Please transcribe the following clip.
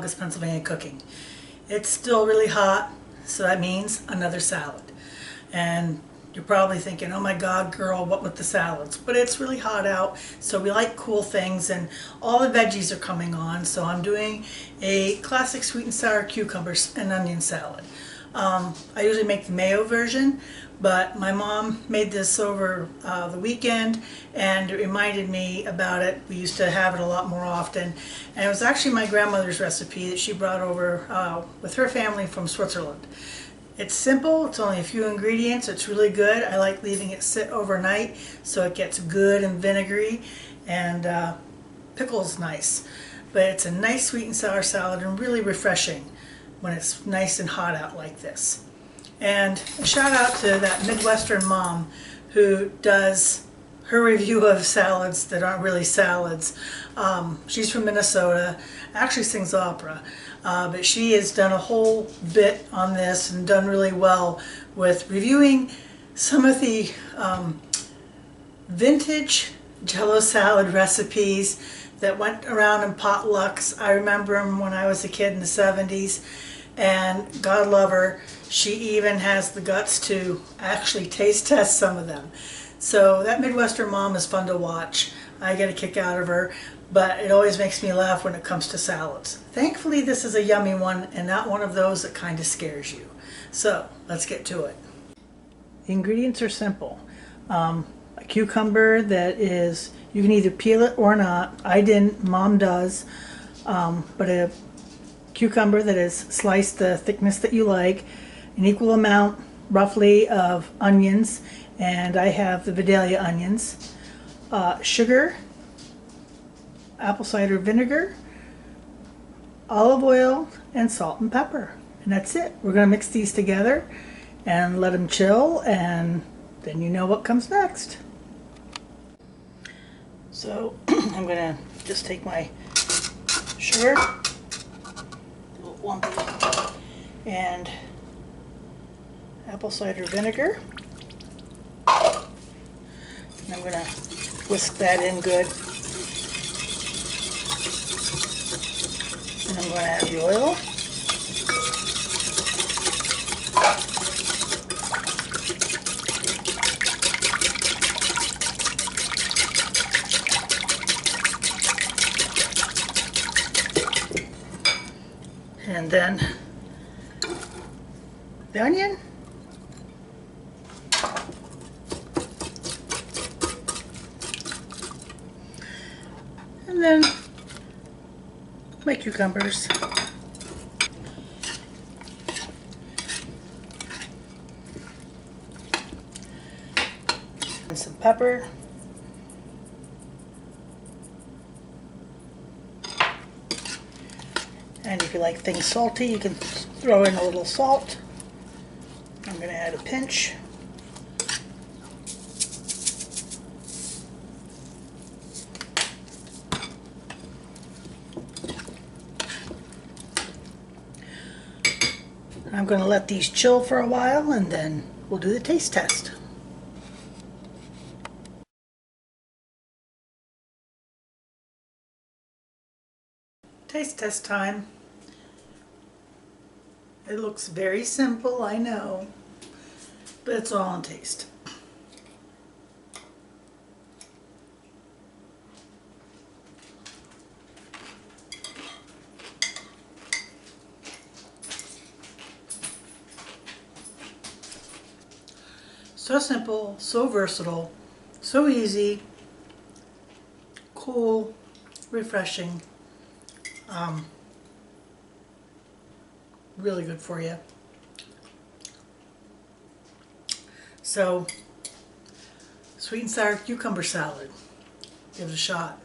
August, Pennsylvania cooking. It's still really hot, so that means another salad. And you're probably thinking, oh my God, girl, what with the salads? But it's really hot out, so we like cool things, and all the veggies are coming on. So I'm doing a classic sweet and sour cucumbers and onion salad. I usually make the mayo version, but my mom made this over the weekend, and it reminded me about it. We used to have it a lot more often, and it was actually my grandmother's recipe that she brought over with her family from Switzerland. It's simple, it's only a few ingredients, it's really good. I like leaving it sit overnight so it gets good and vinegary, and pickles nice. But it's a nice sweet and sour salad and really refreshing when it's nice and hot out like this. And a shout out to that Midwestern mom who does her review of salads that aren't really salads. She's from Minnesota, actually sings opera, but she has done a whole bit on this and done really well with reviewing some of the vintage Jello salad recipes that went around in potlucks. I remember them when I was a kid in the 70s, and God love her, she even has the guts to actually taste test some of them. So that Midwestern mom is fun to watch. I get a kick out of her, but it always makes me laugh when it comes to salads. Thankfully this is a yummy one and not one of those that kind of scares you. So let's get to it. The ingredients are simple. A cucumber that is, you can either peel it or not. I didn't, Mom does. But a cucumber that is sliced the thickness that you like, an equal amount roughly of onions, and I have the Vidalia onions, sugar, apple cider vinegar, olive oil, and salt and pepper. And that's it. We're going to mix these together and let them chill, and then you know what comes next. So I'm going to just take my sugar, a little lumpy, and apple cider vinegar. And I'm going to whisk that in good. And I'm going to add the oil. And then the onion. And then my cucumbers. And some pepper. And if you like things salty, you can throw in a little salt. I'm going to add a pinch. I'm going to let these chill for a while, and then we'll do the taste test. Taste test time. It looks very simple, I know, but it's all on taste. So simple, so versatile, so easy, cool, refreshing, really good for you. So, sweet and sour cucumber salad, give it a shot.